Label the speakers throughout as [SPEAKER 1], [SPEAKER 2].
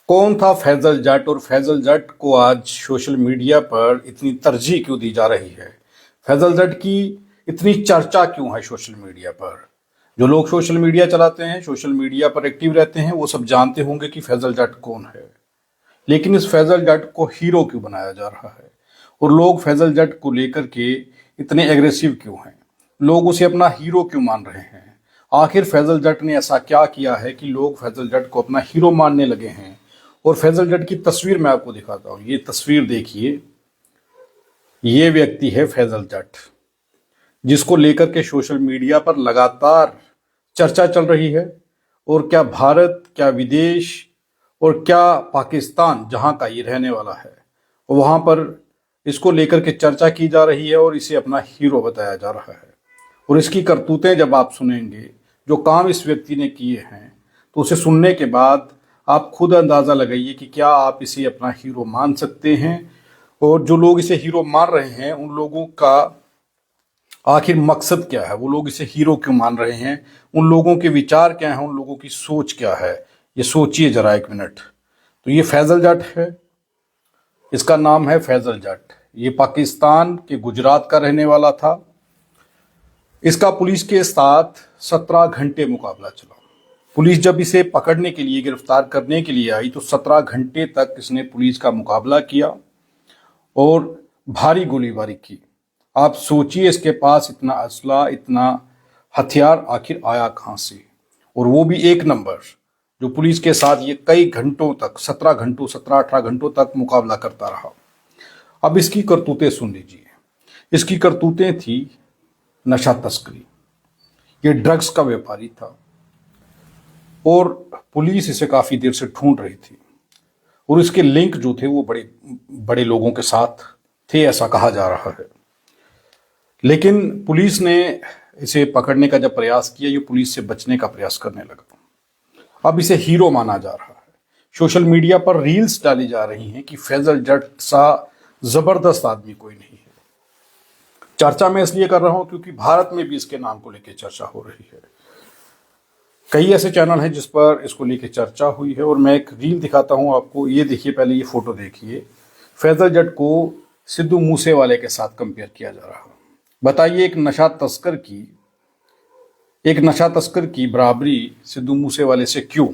[SPEAKER 1] कौन था फैजल जट और फैजल जट को आज सोशल मीडिया पर इतनी तरजीह क्यों दी जा रही है? फैजल जट की इतनी चर्चा क्यों है सोशल मीडिया पर? जो लोग सोशल मीडिया चलाते हैं, सोशल मीडिया पर एक्टिव रहते हैं, वो सब जानते होंगे कि फैजल जट कौन है। लेकिन इस फैजल जट को हीरो क्यों बनाया जा रहा है? और लोग फैजल जट को लेकर के इतने एग्रेसिव क्यों हैं? लोग उसे अपना हीरो क्यों मान रहे हैं? आखिर फैजल जट ने ऐसा क्या किया है कि लोग फैजल जट को अपना हीरो मानने लगे हैं? और फैजल जट की तस्वीर मैं आपको दिखाता हूं। ये तस्वीर देखिए, ये व्यक्ति है फैजल जट, जिसको लेकर के सोशल मीडिया पर लगातार चर्चा चल रही है। और क्या भारत, क्या विदेश और क्या पाकिस्तान, जहां का ये रहने वाला है, वहां पर इसको लेकर के चर्चा की जा रही है और इसे अपना हीरो बताया जा रहा है। और इसकी करतूतें जब आप सुनेंगे, जो काम इस व्यक्ति ने किए हैं, तो उसे सुनने के बाद आप खुद अंदाज़ा लगाइए कि क्या आप इसे अपना हीरो मान सकते हैं। और जो लोग इसे हीरो मान रहे हैं, उन लोगों का आखिर मकसद क्या है? वो लोग इसे हीरो क्यों मान रहे हैं? उन लोगों के विचार क्या हैं? उन लोगों की सोच क्या है? ये सोचिए जरा एक मिनट। तो ये फैजल जट है, इसका नाम है फैजल जट। ये पाकिस्तान के गुजरात का रहने वाला था। इसका पुलिस के साथ 17 घंटे मुकाबला चला। पुलिस जब इसे पकड़ने के लिए, गिरफ्तार करने के लिए आई, तो 17 घंटे तक इसने पुलिस का मुकाबला किया और भारी गोलीबारी की। आप सोचिए, इसके पास इतना असला, इतना हथियार आखिर आया कहां से? और वो भी एक नंबर, जो पुलिस के साथ ये कई घंटों तक, 17 घंटों, 17-18 घंटों तक मुकाबला करता रहा। अब इसकी करतूतें सुन लीजिए। इसकी करतूतें थी नशा तस्करी। ये ड्रग्स का व्यापारी था और पुलिस इसे काफी देर से ढूंढ रही थी। और इसके लिंक जो थे वो बड़े बड़े लोगों के साथ थे, ऐसा कहा जा रहा है। लेकिन पुलिस ने इसे पकड़ने का जब प्रयास किया, ये पुलिस से बचने का प्रयास करने लगा। अब इसे हीरो माना जा रहा है। सोशल मीडिया पर रील्स डाली जा रही हैं कि फैजल जट सा जबरदस्त आदमी कोई नहीं है। चर्चा मैं इसलिए कर रहा हूं क्योंकि भारत में भी इसके नाम को लेकर चर्चा हो रही है। कई ऐसे चैनल हैं जिस पर इसको लेकर चर्चा हुई है। और मैं एक रील दिखाता हूं आपको। ये देखिए, पहले ये फोटो देखिए। फैजल जट को सिद्धू मूसेवाले के साथ कंपेयर किया जा रहा है। बताइए, एक नशा तस्कर की बराबरी सिद्धू मूसेवाले से क्यों?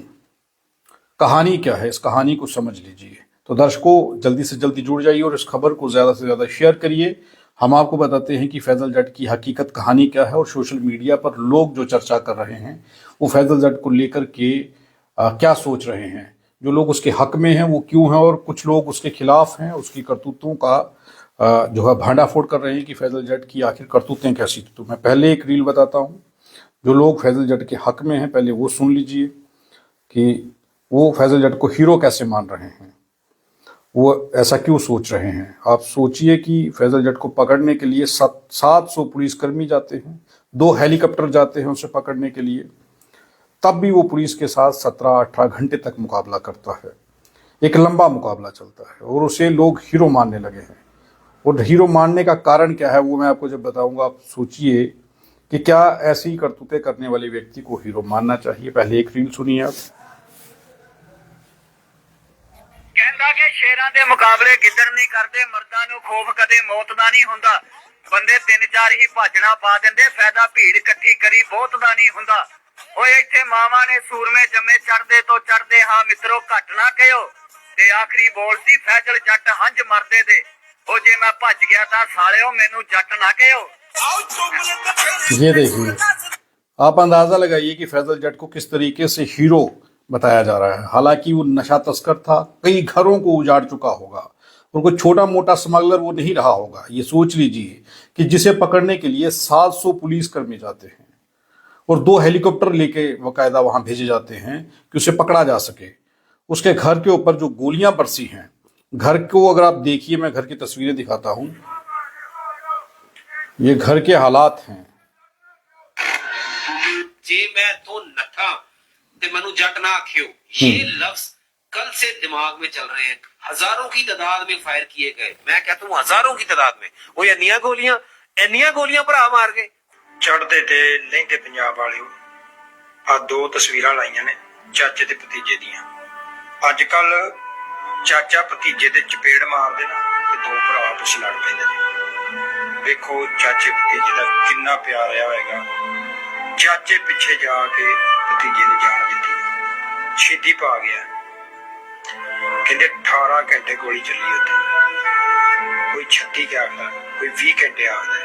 [SPEAKER 1] कहानी क्या है? इस कहानी को समझ लीजिए। तो दर्शकों, जल्दी से जल्दी जुड़ जाइए और इस खबर को ज्यादा से ज्यादा शेयर करिए। हम आपको बताते हैं कि फैजल जट की हकीकत कहानी क्या है और सोशल मीडिया पर लोग जो चर्चा कर रहे हैं, वो फैजल जट को लेकर के क्या सोच रहे हैं। जो लोग उसके हक में हैं वो क्यों हैं, और कुछ लोग उसके खिलाफ हैं, उसकी करतूतों का जो है भांडाफोड़ कर रहे हैं कि फैजल जट की आखिर करतूतें कैसी थी। तो मैं पहले एक रील बताता हूँ। जो लोग फैजल जट के हक में हैं, पहले वो सुन लीजिए कि वो फैजल जट को हीरो कैसे मान रहे हैं, वो ऐसा क्यों सोच रहे हैं। आप सोचिए कि फैजल जट को पकड़ने के लिए 700 पुलिसकर्मी जाते हैं, 2 हेलीकॉप्टर जाते हैं उसे पकड़ने के लिए, तब भी वो पुलिस के साथ 17-18 घंटे तक मुकाबला करता है। एक लंबा मुकाबला चलता है और उसे लोग हीरो मानने लगे हैं। और हीरो मानने का कारण क्या है वो मैं आपको जब बताऊंगा। आप सोचिए कि क्या ऐसी करतूतें करने वाले व्यक्ति को हीरो मानना चाहिए। पहले एक रील सुनिए आप।
[SPEAKER 2] ਕਹਿੰਦਾ ਕਿ ਸ਼ੇਰਾਂ ਦੇ ਮੁਕਾਬਲੇ ਗਿੱਦੜ ਨਹੀਂ ਕਰਦੇ, ਮਰਦਾਂ ਨੂੰ ਖੋਫ ਕਦੇ ਮੌਤ ਦਾ ਨਹੀਂ ਹੁੰਦਾ। ਬੰਦੇ 3-4 ਹੀ ਭਾਜਣਾ ਪਾ ਦਿੰਦੇ, ਫਾਇਦਾ ਭੀੜ ਇਕੱਠੀ ਕਰੀ ਬਹੁਤ ਦਾ ਨਹੀਂ ਹੁੰਦਾ। ਓਏ ਇੱਥੇ ਮਾਵਾਂ ਨੇ ਸੂਰਮੇ ਜੰਮੇ, ਚੜਦੇ ਤੋਂ ਚੜਦੇ ਹਾਂ ਮਿੱਤਰੋ, ਘੱਟ ਨਾ ਕਹਿਓ। ਤੇ ਆਖਰੀ ਬੋਲ ਸੀ ਫੈਜ਼ਲ ਜੱਟ ਹੰਝ ਮਰਦੇ ਦੇ, ਉਹ ਜੇ ਮੈਂ ਭੱਜ ਗਿਆ ਤਾਂ ਸਾਲਿਓ ਮੈਨੂੰ ਜੱਟ ਨਾ ਕਹਿਓ।
[SPEAKER 1] ये देखिए, आप अंदाजा लगाइए कि फैजल जट को किस तरीके से हीरो बताया जा रहा है। हालांकि वो नशा तस्कर था, कई घरों को उजाड़ चुका होगा और कोई छोटा मोटा स्मगलर वो नहीं रहा होगा। ये सोच लीजिए कि जिसे पकड़ने के लिए 700 पुलिसकर्मी जाते हैं और 2 हेलीकॉप्टर लेके बाकायदा वहां भेजे जाते हैं कि उसे पकड़ा जा सके। उसके घर के ऊपर जो गोलियां बरसी हैं, घर को अगर आप देखिए, मैं घर की तस्वीरें दिखाता हूं। ये घर के हालात हैं।
[SPEAKER 3] जे मैं तो नठा ते मनु जट ना आखियो, ये लफ्ज कल से दिमाग में चल रहे हैं। हजारों की तादाद में फायर किए गए। मैं कहता हूँ हजारों की तादाद में। वो इन्नियां गोलियां भरा मार गए।
[SPEAKER 4] चढ़ते ते लहिंदे पंजाब वाले आ 2 तस्वीरां लाइयां ने चाचे ते भतीजे दियां। ਅੱਜ ਕੱਲ ਚਾਚਾ ਭਤੀਜੇ ਦੇ ਚਪੇੜ ਮਾਰਦੇ ਨਾ ਤੇ ਦੋ ਭਰਾ ਆਪਸ ਲੜ ਪੈਂਦੇ ਨੇ। ਵੇਖੋ ਚਾਚੇ ਭਤੀਜੇ ਦਾ ਕਿੰਨਾ ਪਿਆਰ ਰਿਹਾ ਹੋਏਗਾ। ਚਾਚੇ ਪਿੱਛੇ ਜਾ ਕੇ ਭਤੀਜੇ ਨੇ ਜਾਨ ਦਿੱਤੀ, ਛੇਤੀ ਪਾ ਗਿਆ। ਕਹਿੰਦੇ 18 ਘੰਟੇ ਗੋਲੀ ਚੱਲੀ ਉੱਥੇ, ਕੋਈ 36 ਕੇ ਆਖਦਾ, ਕੋਈ 20 ਘੰਟੇ ਆਖਦਾ।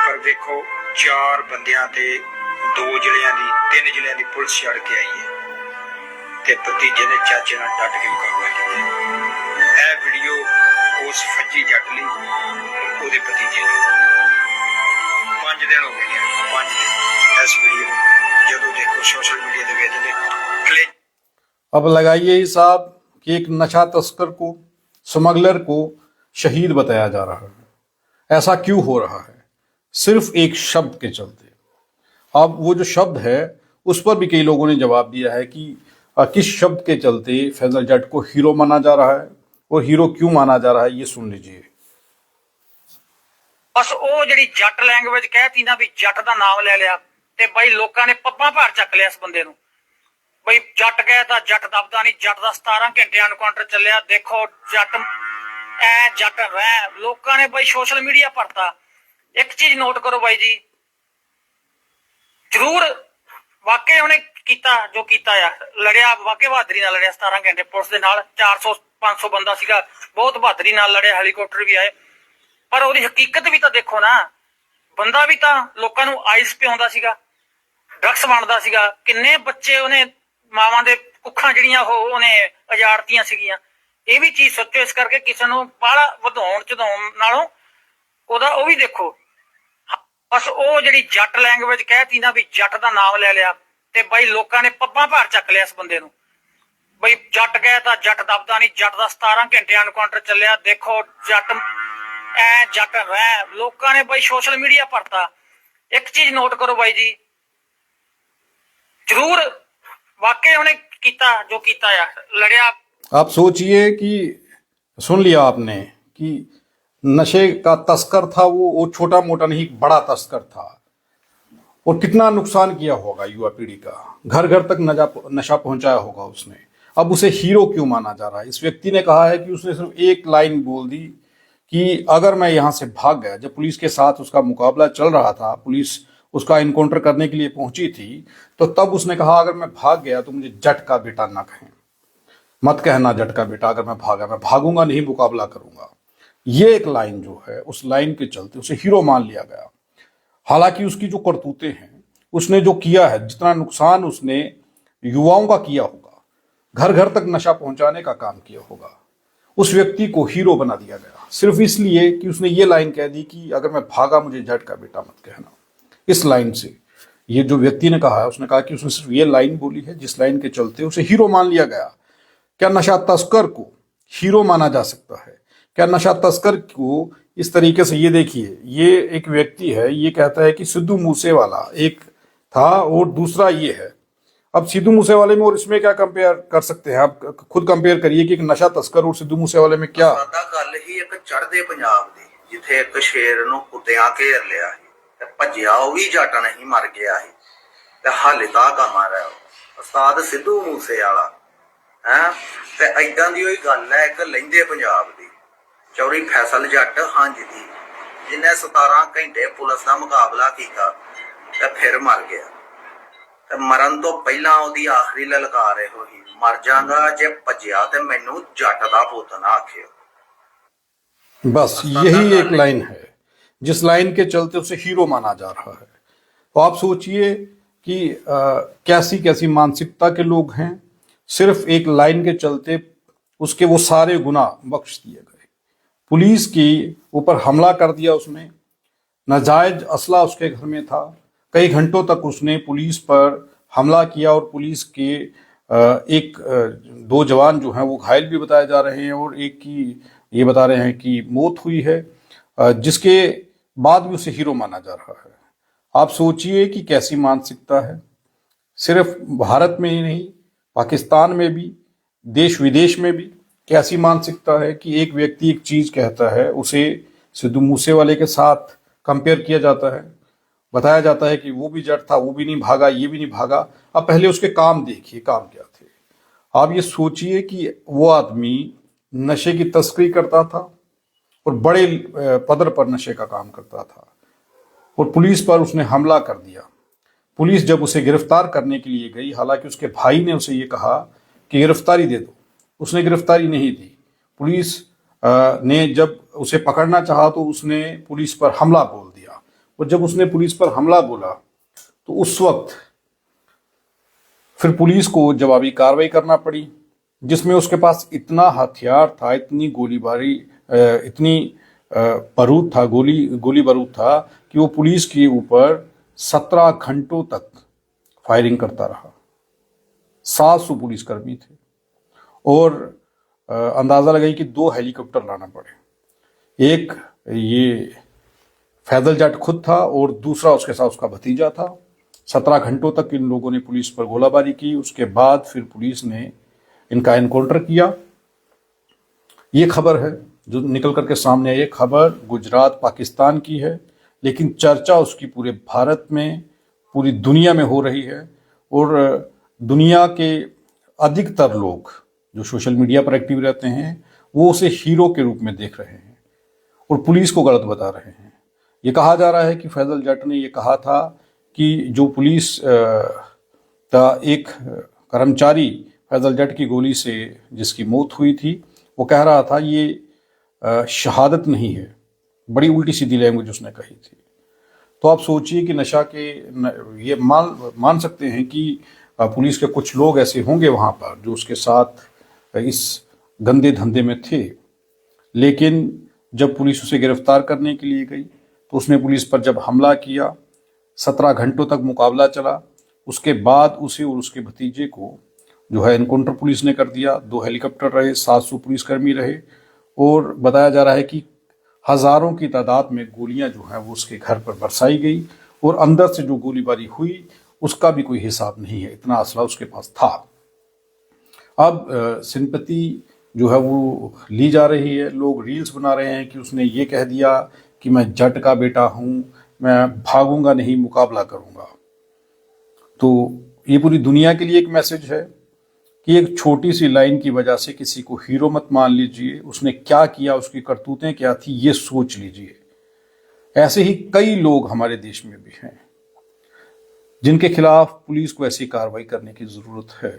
[SPEAKER 4] ਪਰ ਵੇਖੋ 4 ਬੰਦਿਆਂ ਤੇ 2 ਜ਼ਿਲ੍ਹਿਆਂ ਦੀ 3 ਜ਼ਿਲ੍ਹਿਆਂ ਦੀ ਪੁਲਿਸ ਛੱਡ ਕੇ ਆਈ ਹੈ ਤੇ ਭਤੀਜੇ ਨੇ ਚਾਚੇ ਨਾਲ ਡਟ ਕੇ ਮੁਕਾਬਲਾ ਕੀਤਾ। ਇਹ ਵੀਡੀਓ ਉਸ ਫੱਜੀ ਜੱਟ ਲਈ, ਉਹਦੇ ਭਤੀਜੇ ਲਈ 5 ਦਿਨ ਹੋ ਗਏ ਨੇ, 5 ਦਿਨ ਇਸ ਵੀਡੀਓ ਨੂੰ ਜਦੋਂ ਦੇਖੋ सोशल मीडिया ਦੇ ਵਿੱਚ क्लिक।
[SPEAKER 1] अब लगाइए हिसाब कि एक नशा तस्कर को, स्मगलर को शहीद बताया जा रहा है। ऐसा क्यों हो रहा है? सिर्फ एक शब्द के चलते। अब वो जो शब्द है उस पर भी कई लोगों ने जवाब दिया है कि किस शब्द के चलते फैजल जट को हीरो माना जा रहा है और हीरो क्यों माना जा रहा है, ये सुन लीजिए।
[SPEAKER 5] बस ਉਹ ਜਿਹੜੀ ਜੱਟ ਲੈਂਗੁਏਜ ਕਹਿਤੀ ਨਾ ਵੀ ਜੱਟ ਦਾ ਨਾਮ ਲੈ ਲਿਆ ਤੇ ਬਈ ਲੋਕਾਂ ਨੇ ਪੱਪਾਂ ਭਾਰ ਚੱਕ ਲਿਆ ਇਸ ਬੰਦੇ ਨੂੰ। ਬਈ ਜੱਟ ਕਹੇ ਤਾਂ ਜੱਟ ਦਬਦਾ ਨਹੀਂ, ਜੱਟ ਦਾ 17 ਘੰਟੇ ਐਨਕਾਊਂਟਰ ਚੱਲਿਆ। ਦੇਖੋ ਜੱਟ ਜੱਟ ਰਹਿ, ਲੋਕਾਂ ਨੇ ਬਈ ਸੋਸ਼ਲ ਮੀਡੀਆ ਭਰਤਾ। ਇੱਕ ਚੀਜ਼ ਨੋਟ ਕਰੋ ਬਾਈ ਜੀ, ਜ਼ਰੂਰ ਵਾਕਈ ਉਹਨੇ ਕੀਤਾ ਜੋ ਕੀਤਾ ਆ, ਲੜਿਆ ਵਾਕਈ ਬਹਾਦਰੀ ਨਾਲ ਲੜਿਆ 17 ਘੰਟੇ ਪੁਲਿਸ ਦੇ ਨਾਲ। 400 500 ਬੰਦਾ ਸੀਗਾ, ਬਹੁਤ ਬਹਾਦਰੀ ਨਾਲ ਲੜਿਆ, ਹੈਲੀਕਾਪਟਰ ਵੀ ਆਏ। ਪਰ ਉਹਦੀ ਹਕੀਕਤ ਵੀ ਤਾਂ ਦੇਖੋ ਨਾ, ਬੰਦਾ ਵੀ ਤਾਂ ਲੋਕਾਂ ਨੂੰ ਆਈਸ ਪਿਆਉਂਦਾ ਸੀਗਾ, ਡਰੱਗਸ ਵੰਡਦਾ ਸੀਗਾ। ਕਿੰਨੇ ਬੱਚੇ ਉਹਨੇ, ਮਾਵਾਂ ਦੇ ਕੁੱਖਾਂ ਜਿਹੜੀਆਂ ਉਹਨੇ ਉਜਾੜਤੀਆਂ ਸੀਗੀਆਂ। ਇਹ ਵੀ ਚੀਜ਼ ਸੋਚੋ। ਇਸ ਕਰਕੇ ਕਿਸੇ ਨੂੰ ਬਾਹਲਾ ਵਧਾਉਣ ਚੜਾਉਣ ਨਾਲੋਂ ਉਹਦਾ ਉਹ ਵੀ ਦੇਖੋ। ਬਸ ਉਹ ਜਿਹੜੀ ਜੱਟ ਲੈਂਗੁਏਜ ਕਹਿਤੀ ਨਾ ਵੀ ਜੱਟ ਦਾ ਨਾਮ ਲੈ ਲਿਆ ਤੇ ਬਈ ਲੋਕਾਂ ਨੇ ਪੱਪਾਂ ਭਾਰ ਚੱਕ ਲਿਆ ਇਸ ਬੰਦੇ ਨੂੰ। ਬਈ ਜੱਟ ਕਹੇ ਤਾਂ ਜੱਟ ਦਬਦਾ ਨਹੀਂ, ਜੱਟ ਦਾ 17 ਘੰਟੇ ਐਨਕਾਊਂਟਰ ਚੱਲਿਆ। ਦੇਖੋ ਜੱਟ ਜੱਟ ਰਹਿ, ਲੋਕਾਂ ਨੇ ਬਈ ਸੋਸ਼ਲ ਮੀਡੀਆ ਭਰਤਾ। ਇੱਕ ਚੀਜ਼ ਨੋਟ ਕਰੋ ਬਾਈ ਜੀ, ਜ਼ਰੂਰ वाकई उन्हें किया जो किया है, लड़िया।
[SPEAKER 1] आप सोचिए कि सुन लिया आपने कि नशे का तस्कर था वो छोटा मोटा नहीं, बड़ा तस्कर था और कितना नुकसान किया होगा युवा पीढ़ी का। घर घर तक नशा पहुंचाया होगा उसने। अब उसे हीरो क्यों माना जा रहा है? इस व्यक्ति ने कहा है कि उसने सिर्फ एक लाइन बोल दी कि अगर मैं यहां से भाग गया, जब पुलिस के साथ उसका मुकाबला चल रहा था, पुलिस उसका इनकाउंटर करने के लिए पहुंची थी, तो तब उसने कहा अगर मैं भाग गया तो मुझे जट का बेटा न कहें, मत कहना जट का बेटा। अगर मैं भागूंगा नहीं, मुकाबला करूंगा। ये एक लाइन जो है, उस लाइन के चलते उसे हीरो मान लिया गया। हालांकि उसकी जो करतूतें हैं, उसने जो किया है, जितना नुकसान उसने युवाओं का किया होगा, घर घर तक नशा पहुंचाने का काम किया होगा, उस व्यक्ति को हीरो बना दिया गया सिर्फ इसलिए कि उसने ये लाइन कह दी कि अगर मैं भागा मुझे जट का बेटा मत कहना। इस लाइन से ये जो व्यक्ति ने कहा है, उसने कहा कि उसने सिर्फ ये लाइन बोली है जिस लाइन के चलते उसे हीरो मान लिया गया। क्या नशा तस्कर को हीरो माना जा सकता है? क्या नशा तस्कर को इस तरीके से, ये देखिए, ये एक व्यक्ति है, ये कहता है कि सिद्धू मूसेवाला एक था और दूसरा ये है। अब सिद्धू मूसेवाले में और इसमें क्या कंपेयर कर सकते हैं? आप खुद कंपेयर करिए कि एक नशा तस्कर और सिद्धू मूसेवाले में क्या।
[SPEAKER 6] गल ही एक चढ़दे पंजाब दी, जिथे एक शेर नूं कुत्तियां घेर लिया ते भज्जिया ਉਹ ਵੀ ਜੱਟ नहीं मर गया ਸੀ ਤੇ ਹਾਲੇ ਤਾਂ ਕੰਮ ਆ ਰਿਹਾ ਉਸਤਾਦ ਸਿੱਧੂ ਮੂਸੇ ਵਾਲਾ ਹੈ। ਤੇ ਐਦਾਂ ਦੀ ਉਹੀ ਗੱਲ ਹੈ ਇੱਕ ਲਹਿੰਦੇ ਪੰਜਾਬ ਦੀ, ਚੌਰੀ ਫੈਸਲ ਜੱਟ ਹੰਝ ਦੀ, ਜਿਹਨੇ 17 ਘੰਟੇ ਪੁਲਿਸ ਦਾ ਮੁਕਾਬਲਾ ਕੀਤਾ ਤੇ ਫਿਰ ਮਰ ਗਿਆ। ਤੇ ਮਰਨ ਤੋਂ ਪਹਿਲਾਂ ਉਹਦੀ ਆਖਰੀ ਲਲਕਾਰ ਇਹੋ ਹੀ, ਮਰ ਜਾਗਾ ਜੇ ਭੱਜਿਆ ਤੇ ਮੈਨੂੰ ਜੱਟ ਦਾ ਪੁੱਤ ਨਾ ਆਖਿਓ।
[SPEAKER 1] बस यही एक लाइन है जिस लाइन के चलते उसे हीरो माना जा रहा है। तो आप सोचिए कि कैसी कैसी मानसिकता के लोग हैं। सिर्फ एक लाइन के चलते उसके वो सारे गुनाह बख्श दिए गए। पुलिस के ऊपर हमला कर दिया उसने, नाजायज असला उसके घर में था, कई घंटों तक उसने पुलिस पर हमला किया और पुलिस के दो जवान जो हैं वो घायल भी बताए जा रहे हैं और एक की ये बता रहे हैं कि मौत हुई है, जिसके बाद भी उसे हीरो माना जा रहा है। आप सोचिए कि कैसी मानसिकता है। सिर्फ भारत में ही नहीं, पाकिस्तान में भी, देश विदेश में भी कैसी मानसिकता है कि एक व्यक्ति एक चीज कहता है, उसे सिद्धू मूसेवाले के साथ कंपेयर किया जाता है, बताया जाता है कि वो भी जट था, वो भी नहीं भागा, ये भी नहीं भागा। अब पहले उसके काम देखिए, काम क्या थे। आप ये सोचिए कि वो आदमी नशे की तस्करी करता था और बड़े पदर पर नशे का काम करता था, और पुलिस पर उसने हमला कर दिया। पुलिस जब उसे गिरफ्तार करने के लिए गई, हालांकि उसके भाई ने उसे ये कहा कि गिरफ्तारी दे दो, उसने गिरफ्तारी नहीं दी। पुलिस ने जब उसे पकड़ना चाहा तो उसने पुलिस पर हमला बोल दिया, और जब उसने पुलिस पर हमला बोला तो उस वक्त फिर पुलिस को जवाबी कार्रवाई करना पड़ी, जिसमें उसके पास इतना हथियार था, इतनी गोलीबारी, इतनी बारूद था, गोली बारूद था कि वो पुलिस के ऊपर 17 घंटों तक फायरिंग करता रहा। 700 पुलिसकर्मी थे, और अंदाजा लगाई कि 2 हेलीकॉप्टर लाना पड़े। एक ये फैजल जट खुद था और दूसरा उसके साथ उसका भतीजा था। 17 घंटों तक इन लोगों ने पुलिस पर गोलाबारी की। उसके बाद फिर पुलिस ने इनका एनकाउंटर किया। ये खबर है जो निकल करके सामने आई। ये खबर गुजरात पाकिस्तान की है, लेकिन चर्चा उसकी पूरे भारत में, पूरी दुनिया में हो रही है, और दुनिया के अधिकतर लोग जो सोशल मीडिया पर एक्टिव रहते हैं वो उसे हीरो के रूप में देख रहे हैं और पुलिस को गलत बता रहे हैं। ये कहा जा रहा है कि फैजल जट ने ये कहा था कि जो पुलिस का एक कर्मचारी फैजल जट की गोली से जिसकी मौत हुई थी, वो कह रहा था ये शहादत नहीं है। बड़ी उल्टी सीधी लैंग्वेज उसने कही थी। तो आप सोचिए कि नशा के ये मान सकते हैं कि पुलिस के कुछ लोग ऐसे होंगे वहां पर जो उसके साथ इस गंदे धंधे में थे, लेकिन जब पुलिस उसे गिरफ्तार करने के लिए गई तो उसने पुलिस पर जब हमला किया, 17 घंटों तक मुकाबला चला। उसके बाद उसे और उसके भतीजे को जो है एनकाउंटर पुलिस ने कर दिया। 2 हेलीकॉप्टर रहे, 700 पुलिसकर्मी रहे, और बताया जा रहा है कि हजारों की तादाद में गोलियां जो है वो उसके घर पर बरसाई गई, और अंदर से जो गोलीबारी हुई उसका भी कोई हिसाब नहीं है, इतना असला उसके पास था। अब सिंपैथी जो है वो ली जा रही है। लोग रील्स बना रहे हैं कि उसने ये कह दिया कि मैं जट का बेटा हूं, मैं भागूंगा नहीं, मुकाबला करूंगा। तो ये पूरी दुनिया के लिए एक मैसेज है कि एक छोटी सी लाइन की वजह से किसी को हीरो मत मान लीजिए। उसने क्या किया, उसकी करतूतें क्या थी, ये सोच लीजिए। ऐसे ही कई लोग हमारे देश में भी हैं जिनके खिलाफ पुलिस को ऐसी कार्रवाई करने की जरूरत है।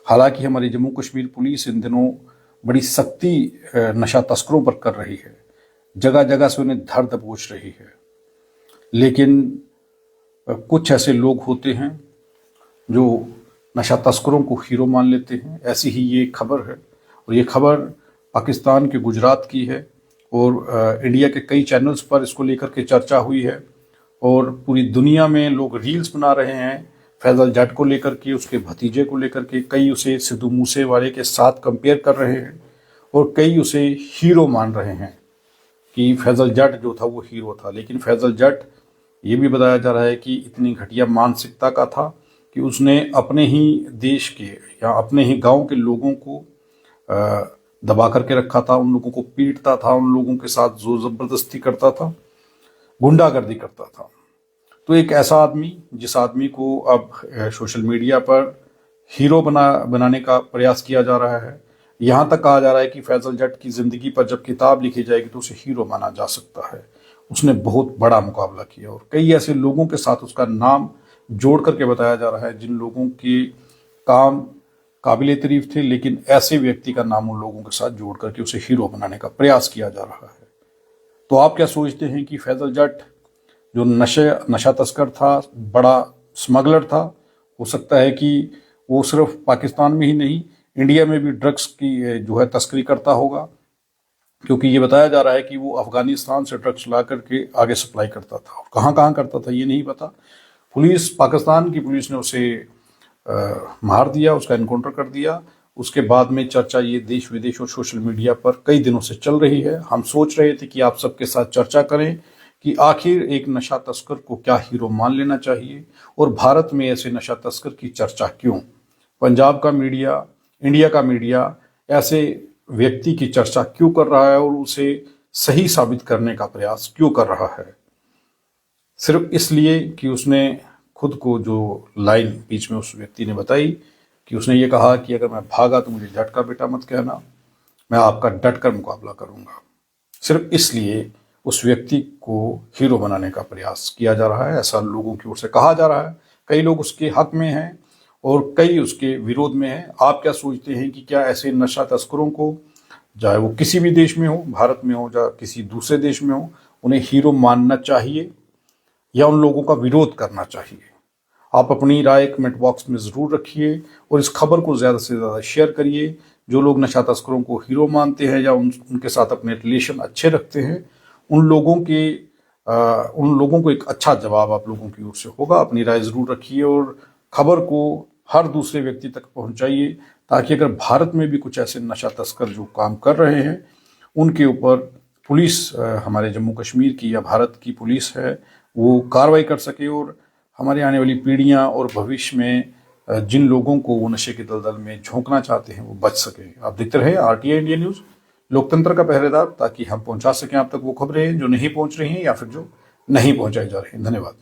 [SPEAKER 1] हालांकि हमारी जम्मू कश्मीर पुलिस इन दिनों बड़ी सख्ती नशा तस्करों पर कर रही है, जगह जगह से उन्हें धर दबोच रही है, लेकिन कुछ ऐसे लोग होते हैं जो नशा तस्करों को हीरो मान लेते हैं। ऐसी ही ये खबर है, और ये खबर पाकिस्तान के गुजरात की है, और इंडिया के कई चैनल्स पर इसको लेकर के चर्चा हुई है, और पूरी दुनिया में लोग रील्स बना रहे हैं फैजल जट को लेकर के, उसके भतीजे को लेकर के। कई उसे सिद्धू मूसेवाले के साथ कंपेयर कर रहे हैं, और कई उसे हीरो मान रहे हैं कि फैजल जट जो था वो हीरो था। लेकिन फैजल जट, ये भी बताया जा रहा है कि इतनी घटिया मानसिकता का था कि उसने अपने ही देश के या अपने ही गांव के लोगों को दबा करके रखा था, उन लोगों को पीटता था, उन लोगों के साथ जोर जबरदस्ती करता था, गुंडागर्दी करता था। तो एक ऐसा आदमी, जिस आदमी को अब सोशल मीडिया पर हीरो बनाने का प्रयास किया जा रहा है, यहाँ तक कहा जा रहा है कि फैजल जट की जिंदगी पर जब किताब लिखी जाएगी तो उसे हीरो माना जा सकता है। उसने बहुत बड़ा मुकाबला किया, और कई ऐसे लोगों के साथ उसका नाम जोड़ करके बताया जा रहा है जिन लोगों के काम काबिले तारीफ थे, लेकिन ऐसे व्यक्ति का नाम उन लोगों के साथ जोड़ करके उसे हीरो बनाने का प्रयास किया जा रहा है। तो आप क्या सोचते हैं कि फैजल जट जो नशा तस्कर था, बड़ा स्मगलर था, हो सकता है कि वो सिर्फ पाकिस्तान में ही नहीं, इंडिया में भी ड्रग्स की जो है तस्करी करता होगा, क्योंकि ये बताया जा रहा है कि वो अफगानिस्तान से ड्रग्स ला करके आगे सप्लाई करता था, और कहाँ कहाँ करता था ये नहीं पता। पाकिस्तान की पुलिस ने उसे मार दिया, उसका एनकाउंटर कर दिया। उसके बाद में चर्चा ये देश विदेश और सोशल मीडिया पर कई दिनों से चल रही है। हम सोच रहे थे कि आप सबके साथ चर्चा करें कि आखिर एक नशा तस्कर को क्या हीरो मान लेना चाहिए, और भारत में ऐसे नशा तस्कर की चर्चा क्यों। पंजाब का मीडिया, इंडिया का मीडिया ऐसे व्यक्ति की चर्चा क्यों कर रहा है, और उसे सही साबित करने का प्रयास क्यों कर रहा है, सिर्फ इसलिए कि उसने खुद को जो लाइन बीच में उस व्यक्ति ने बताई कि उसने ये कहा कि अगर मैं भागा तो मुझे जट का बेटा मत कहना, मैं आपका डट कर मुकाबला करूंगा। सिर्फ इसलिए उस व्यक्ति को हीरो बनाने का प्रयास किया जा रहा है, ऐसा लोगों की ओर से कहा जा रहा है। कई लोग उसके हक में हैं और कई उसके विरोध में हैं। आप क्या सोचते हैं कि क्या ऐसे नशा तस्करों को, चाहे वो किसी भी देश में हो, भारत में हो या किसी दूसरे देश में हो, उन्हें हीरो मानना चाहिए या उन लोगों का विरोध करना चाहिए? आप अपनी राय कमेंट बॉक्स में ज़रूर रखिए और इस खबर को ज़्यादा से ज़्यादा शेयर करिए। जो लोग नशा तस्करों को हीरो मानते हैं या उनके साथ अपने रिलेशन अच्छे रखते हैं, उन लोगों को एक अच्छा जवाब आप लोगों की ओर से होगा। अपनी राय ज़रूर रखिए और खबर को हर दूसरे व्यक्ति तक पहुंचाइए, ताकि अगर भारत में भी कुछ ऐसे नशा तस्कर जो काम कर रहे हैं, उनके ऊपर पुलिस, हमारे जम्मू कश्मीर की या भारत की पुलिस है, वो कार्रवाई कर सके और हमारी आने वाली पीढ़ियां और भविष्य में जिन लोगों को वो नशे के दलदल में झोंकना चाहते हैं वो बच सके। आप देखते रहे RTI इंडिया न्यूज़, लोकतंत्र का पहरेदार, ताकि हम पहुंचा सकें आप तक वो खबरें जो नहीं पहुंच रही हैं या फिर जो नहीं पहुंचाई जा रही हैं। धन्यवाद।